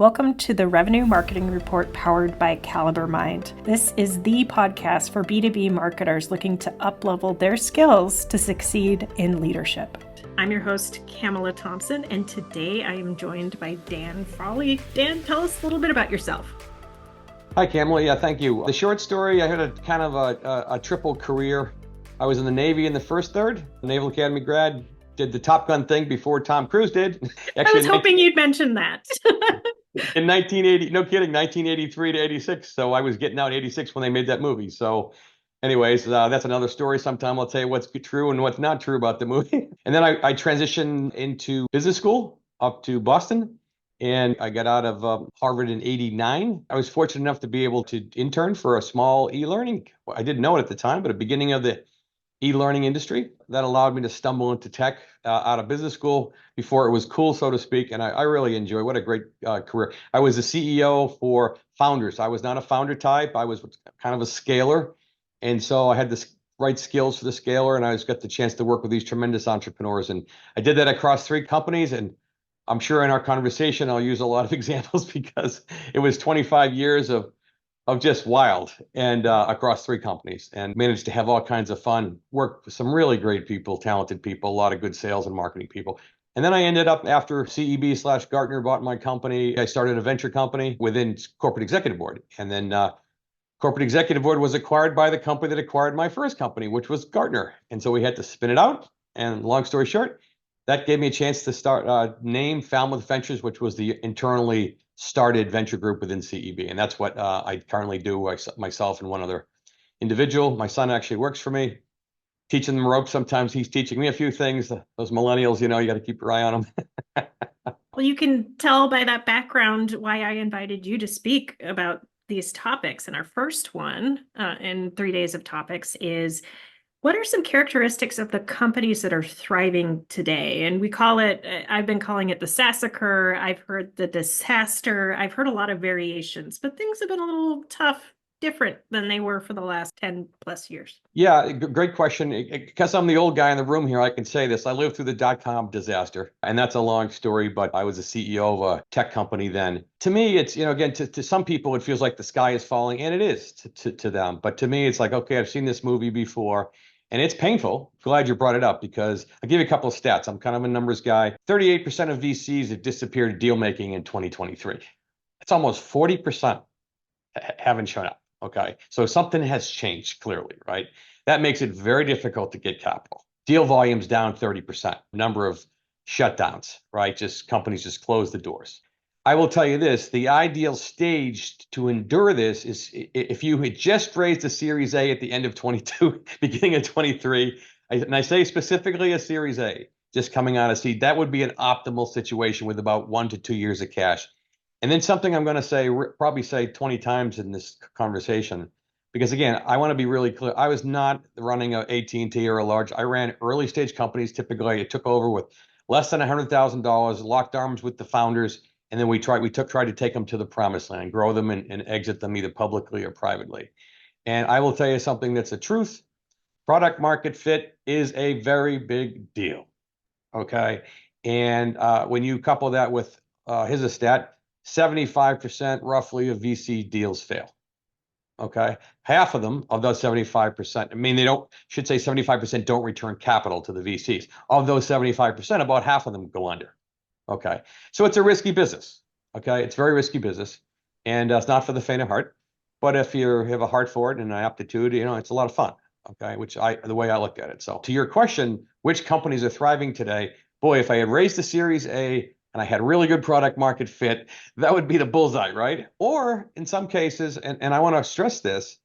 Welcome to the Revenue Marketing Report powered by Caliber Mind. This is the podcast for B2B marketers looking to up-level their skills to succeed in leadership. I'm your host, Camela Thompson, and today I am joined by Dan Frawley. Dan, tell us a little bit about yourself. Hi, Camela. Yeah, thank you. The short story, I had a kind of a triple career. I was in the Navy in the first third, Naval Academy grad, did the Top Gun thing before Tom Cruise did. Actually, I was hoping you'd mention that. In 1980, no kidding, 1983 to 86. So I was getting out 86 when they made that movie. So anyways, that's another story. Sometime I'll tell you what's true and what's not true about the movie. And then I transitioned into business school up to Boston. And I got out of Harvard in 89. I was fortunate enough to be able to intern for a small e-learning. I didn't know it at the time, but a beginning of the e-learning industry that allowed me to stumble into tech out of business school before it was cool, so to speak. And I really enjoy what a great career. I was the CEO for founders. I was not a founder type. I was kind of a scaler. And so I had the right skills for the scaler. And I just got the chance to work with these tremendous entrepreneurs. And I did that across 3 companies. And I'm sure in our conversation, I'll use a lot of examples because it was 25 years of just wild and across 3 companies, and managed to have all kinds of fun, work with some really great people, talented people, a lot of good sales and marketing people. And then I ended up, after CEB/Gartner bought my company, I started a venture company within Corporate Executive Board. And then Corporate Executive Board was acquired by the company that acquired my first company, which was Gartner. And so we had to spin it out. And long story short, that gave me a chance to start name Falmouth Ventures, which was the internally started venture group within CEB. And that's what I currently do, myself and one other individual. My son actually works for me, teaching them ropes. Sometimes he's teaching me a few things. Those millennials, you got to keep your eye on them. Well, you can tell by that background why I invited you to speak about these topics. And our first one in 3 days of topics is, what are some characteristics of the companies that are thriving today? And I've been calling it the SaaSacre. I've heard the disaster. I've heard a lot of variations, but things have been a little tough, different than they were for the last 10 plus years. Yeah, great question. Because I'm the old guy in the room here, I can say this. I lived through the dot-com disaster, and that's a long story, but I was a CEO of a tech company then. To me, it's, again, to some people, it feels like the sky is falling, and it is to them. But to me, it's like, okay, I've seen this movie before. And it's painful. Glad you brought it up, because I'll give you a couple of stats. I'm kind of a numbers guy. 38% of VCs have disappeared deal making in 2023. That's almost 40% haven't shown up. Okay. So something has changed clearly, right? That makes it very difficult to get capital. Deal volume's down 30%. Number of shutdowns, right? Just companies just close the doors. I will tell you this, the ideal stage to endure this is if you had just raised a Series A at the end of 22, beginning of 23, and I say specifically a Series A, just coming out of seed, that would be an optimal situation with about 1 to 2 years of cash. And then something I'm going to say, probably say 20 times in this conversation, because again, I want to be really clear. I was not running a AT&T or a large, I ran early stage companies. Typically, I took over with less than $100,000, locked arms with the founders. And then we tried to take them to the promised land, grow them and exit them either publicly or privately. And I will tell you something that's a truth. Product market fit is a very big deal. Okay. And when you couple that with, here's a stat, 75% roughly of VC deals fail. Okay. Half of them, of those 75%, they should say 75% don't return capital to the VCs. Of those 75%, about half of them go under. Okay, so it's a risky business. Okay, it's very risky business, and it's not for the faint of heart. But if you have a heart for it and an aptitude, it's a lot of fun. Okay, the way I look at it. So to your question, which companies are thriving today? Boy, if I had raised the Series A and I had really good product market fit, that would be the bullseye, right? Or in some cases, and I want to stress this,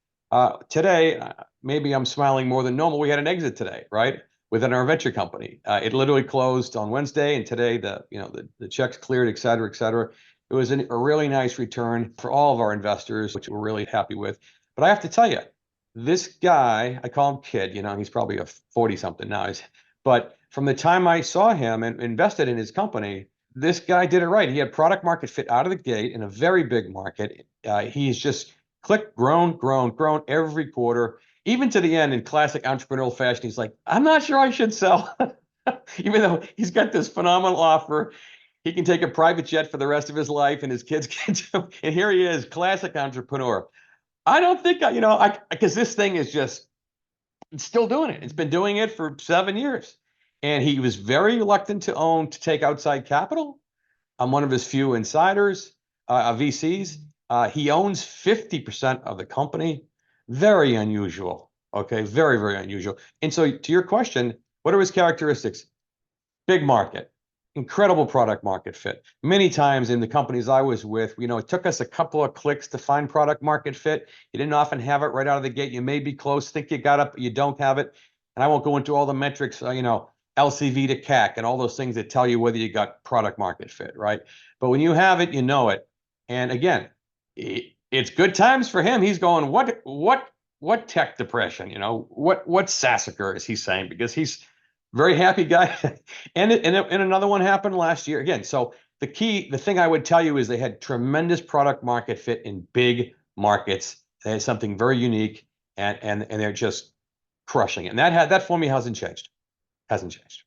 today maybe I'm smiling more than normal. We had an exit today, right? Within our venture company. It literally closed on Wednesday, and today the checks cleared, et cetera, et cetera. It was a really nice return for all of our investors, which we're really happy with. But I have to tell you, this guy, I call him Kid, he's probably a 40-something now. But from the time I saw him and invested in his company, this guy did it right. He had product market fit out of the gate in a very big market. He's just grown every quarter. Even to the end, in classic entrepreneurial fashion, he's like, I'm not sure I should sell. Even though he's got this phenomenal offer, he can take a private jet for the rest of his life, and his kids can too. And here he is, classic entrepreneur. I don't think because this thing is just it's still doing it. It's been doing it for 7 years, and he was very reluctant to take outside capital. I'm one of his few insiders, VCs. He owns 50% of the company. Very unusual. Okay, very, very unusual. And so, to your question, what are his characteristics? Big market, incredible product market fit. Many times in the companies I was with, it took us a couple of clicks to find product market fit. You didn't often have it right out of the gate. You may be close, think you got it, but you don't have it. And I won't go into all the metrics, LCV to CAC and all those things that tell you whether you got product market fit, right? But when you have it, you know it. And again, it's good times for him. He's going, what tech depression? What SaaSacre is he saying? Because he's a very happy guy. and another one happened last year again. So the thing I would tell you is they had tremendous product market fit in big markets. They had something very unique, and they're just crushing it. And that for me hasn't changed. Hasn't changed.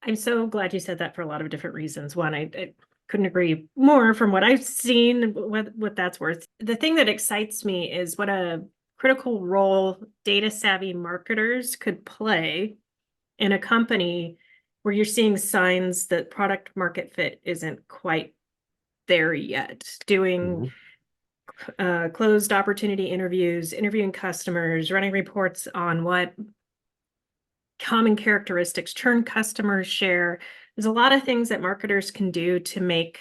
I'm so glad you said that for a lot of different reasons. One, I couldn't agree more from what I've seen, what that's worth. The thing that excites me is what a critical role data savvy marketers could play in a company where you're seeing signs that product market fit isn't quite there yet. Doing closed opportunity interviews, interviewing customers, running reports on what common characteristics churn customers share. There's a lot of things that marketers can do to make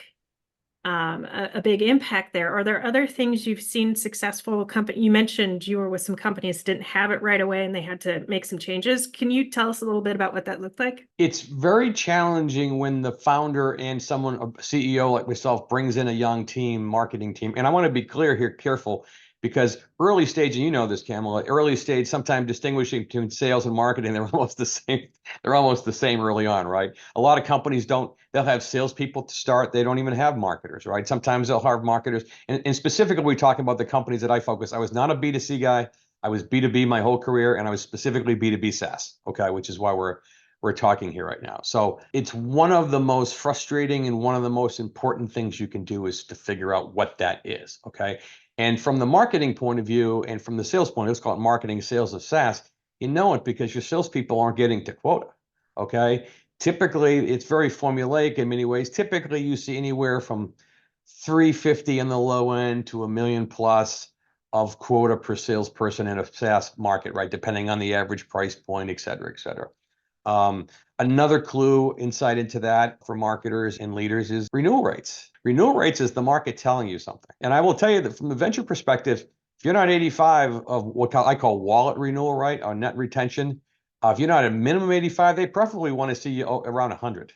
a big impact there. Are there other things you've seen successful company? You mentioned you were with some companies that didn't have it right away and they had to make some changes. Can you tell us a little bit about what that looked like? It's very challenging when the founder and a CEO like myself, brings in a young marketing team. And I want to be clear here, careful, because early stage, and you know this, Camela, early stage, sometimes distinguishing between sales and marketing, they're almost the same. They're almost the same early on, right? A lot of companies they'll have salespeople to start. They don't even have marketers, right? Sometimes they'll have marketers. And specifically, we're talking about the companies that I focus. I was not a B2C guy. I was B2B my whole career, and I was specifically B2B SaaS, okay, which is why we're talking here right now. So it's one of the most frustrating and one of the most important things you can do is to figure out what that is, okay? And from the marketing point of view and from the sales point, let's call it marketing sales of SaaS, you know it because your salespeople aren't getting to quota, okay? Typically, it's very formulaic in many ways. Typically, you see anywhere from 350 in the low end to $1 million plus of quota per salesperson in a SaaS market, right? Depending on the average price point, et cetera, et cetera. Another clue insight into that for marketers and leaders is renewal rates. Renewal rates is the market telling you something. And I will tell you that from the venture perspective, if you're not 85 of what I call wallet renewal rate or net retention, if you're not at minimum 85, they preferably want to see you around 100,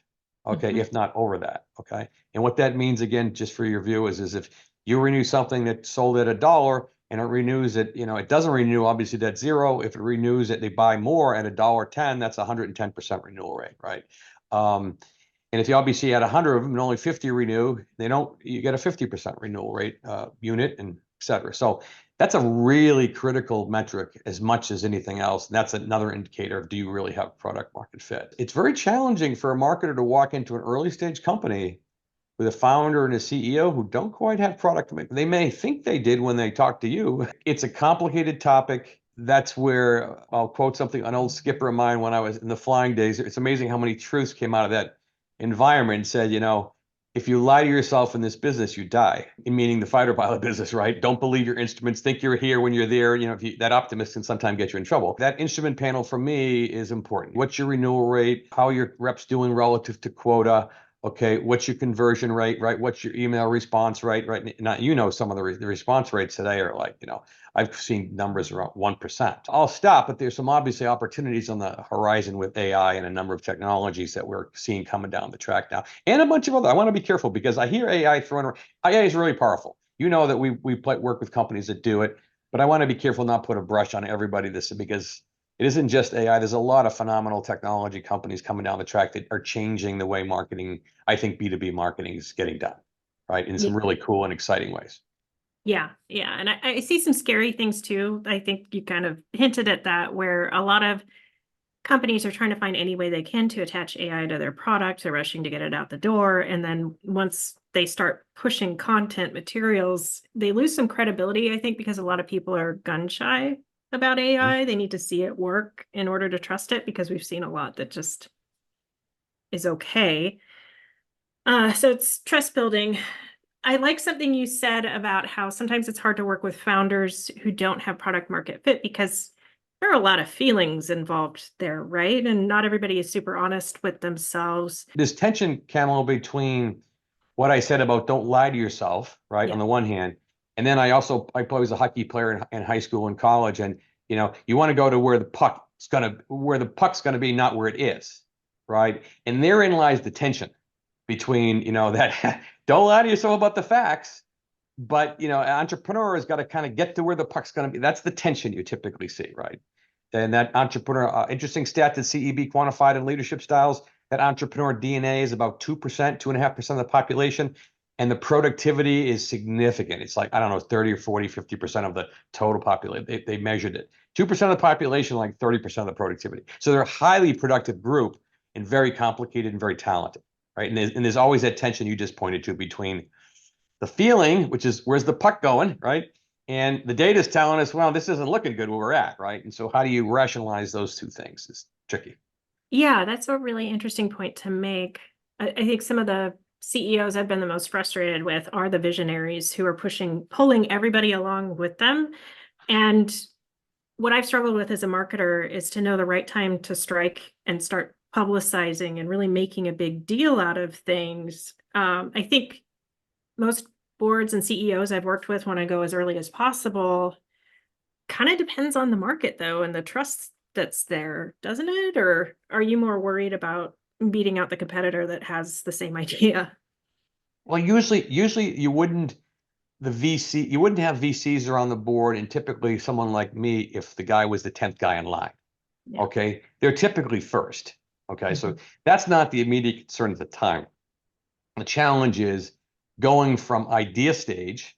okay, if not over that, okay? And what that means, again, just for your viewers, is if you renew something that sold at $1 and it renews it, it doesn't renew, obviously that's zero. If it renews it, they buy more at $1.10, that's 110% renewal rate, right? And if you obviously had 100 of them and only 50 renew, you get a 50% renewal rate unit, and et cetera. So that's a really critical metric as much as anything else. And that's another indicator of, do you really have product market fit? It's very challenging for a marketer to walk into an early stage company with a founder and a CEO who don't quite have product. They may think they did when they talk to you. It's a complicated topic. That's where I'll quote something, an old skipper of mine when I was in the flying days. It's amazing how many truths came out of that environment and said, if you lie to yourself in this business, you die. Meaning the fighter pilot business, right? Don't believe your instruments. Think you're here when you're there. That optimist can sometimes get you in trouble. That instrument panel for me is important. What's your renewal rate? How are your reps doing relative to quota? Okay, what's your conversion rate, right? What's your email response rate, right? Now, some of the response rates today are like, I've seen numbers around 1%. I'll stop, but there's some obviously opportunities on the horizon with AI and a number of technologies that we're seeing coming down the track now, and a bunch of other. I want to be careful because I hear AI thrown around. AI is really powerful. That we work with companies that do it, but I want to be careful not put a brush on everybody because it isn't just AI. There's a lot of phenomenal technology companies coming down the track that are changing the way marketing, I think B2B marketing is getting done, right? In some really cool and exciting ways. Yeah. And I see some scary things too. I think you kind of hinted at that, where a lot of companies are trying to find any way they can to attach AI to their product. They're rushing to get it out the door. And then once they start pushing content materials, they lose some credibility, I think, because a lot of people are gun shy about AI. They need to see it work in order to trust it, because we've seen a lot that just is okay. So it's trust building. I like something you said about how sometimes it's hard to work with founders who don't have product market fit, because there are a lot of feelings involved there, right? And not everybody is super honest with themselves. This tension, Camel, between what I said about don't lie to yourself, right, on Yeah. the one hand, and then I was a hockey player in high school and college, and you want to go to where the puck's gonna be, not where it is, right? And therein lies the tension between that don't lie to yourself about the facts, but an entrepreneur has got to kind of get to where the puck's going to be. That's the tension you typically see, right? And that entrepreneur, interesting stat that CEB quantified in leadership styles, that entrepreneur DNA is about 2%, 2.5% of the population. And the productivity is significant. It's like, I don't know, 30 or 40, 50% of the total population. They measured it. 2% of the population, like 30% of the productivity. So they're a highly productive group and very complicated and very talented, right? And there's always that tension you just pointed to between the feeling, which is where's the puck going, right? And the data is telling us, well, this isn't looking good where we're at, right? And so how do you rationalize those two things is tricky. Yeah, that's a really interesting point to make. I think some of the CEOs I've been the most frustrated with are the visionaries who are pulling everybody along with them. And what I've struggled with as a marketer is to know the right time to strike and start publicizing and really making a big deal out of things. I think most boards and CEOs I've worked with want to go as early as possible. Kind of depends on the market, though, and the trust that's there, doesn't it? Or are you more worried about beating out the competitor that has the same idea? Well, usually you wouldn't you wouldn't have VCs around the board, and typically someone like me, if the guy was the 10th guy in line, Yeah. okay, they're typically first. Okay, so Mhm. that's not the immediate concern at the time. The challenge is going from idea stage,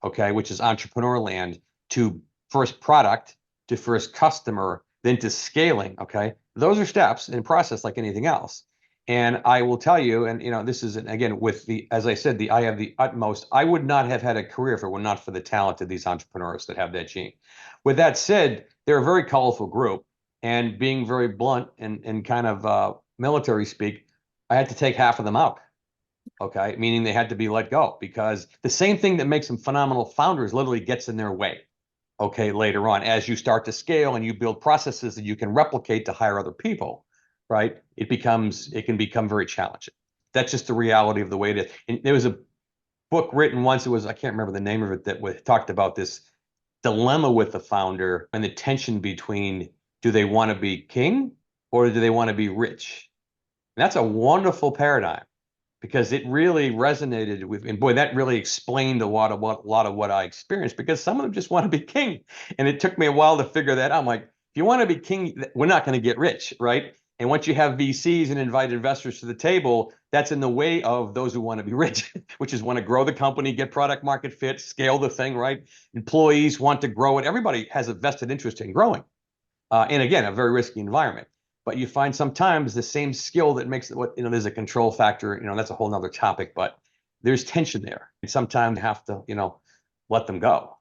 okay, which is entrepreneur land, to first product, to first customer, then to scaling, okay? Those are steps in process like anything else. And I will tell you, and this is again with as I said, I have the utmost. I would not have had a career if it were not for the talent of these entrepreneurs that have that gene. With that said, they're a very colorful group, and being very blunt and kind of military speak, I had to take half of them out. Okay, meaning they had to be let go because the same thing that makes them phenomenal founders literally gets in their way. Okay, later on, as you start to scale and you build processes that you can replicate to hire other people, right? It can become very challenging. That's just the reality of the way it is. And there was a book written once, I can't remember the name of it, that talked about this dilemma with the founder and the tension between, do they want to be king or do they want to be rich? And that's a wonderful paradigm because it really resonated with, and boy, that really explained a lot of what I experienced, because some of them just want to be king. And it took me a while to figure that out. I'm like, if you want to be king, we're not going to get rich, right? And once you have VCs and invite investors to the table, that's in the way of those who want to be rich, which is want to grow the company, get product market fit, scale the thing, right? Employees want to grow it. Everybody has a vested interest in growing. And again, a very risky environment. But you find sometimes the same skill that makes it there's a control factor, that's a whole nother topic, but there's tension there. And sometimes you have to, let them go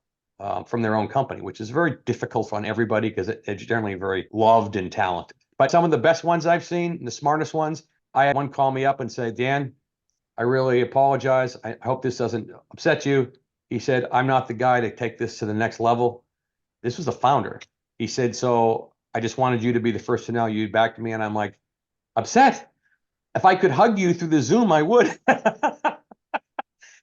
from their own company, which is very difficult on everybody because they're generally very loved and talented. But some of the best ones I've seen, the smartest ones, I had one call me up and say, Dan, I really apologize. I hope this doesn't upset you. He said, I'm not the guy to take this to the next level. This was the founder. He said, so I just wanted you to be the first to know. You backed me. And I'm like, upset? If I could hug you through the Zoom, I would.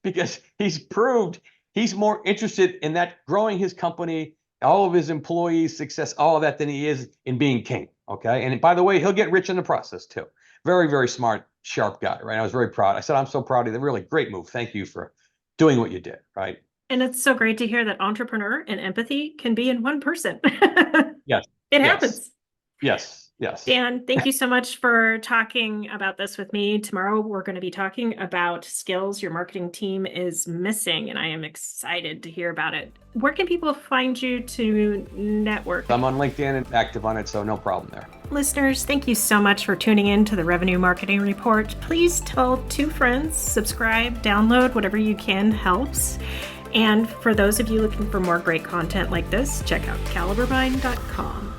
Because he's proved he's more interested in that growing his company, all of his employees' success, all of that, than he is in being king. Okay. And by the way, he'll get rich in the process too. Very, very smart, sharp guy, right? I was very proud. I said, I'm so proud of you. Really great move. Thank you for doing what you did, right? And it's so great to hear that entrepreneur and empathy can be in one person. Yes. It Yes. happens. Yes. Yes. Dan, thank you so much for talking about this with me. Tomorrow, we're going to be talking about skills your marketing team is missing, and I am excited to hear about it. Where can people find you to network? I'm on LinkedIn and active on it, so no problem there. Listeners, thank you so much for tuning in to the Revenue Marketing Report. Please tell 2 friends, subscribe, download, whatever you can helps. And for those of you looking for more great content like this, check out calibermind.com.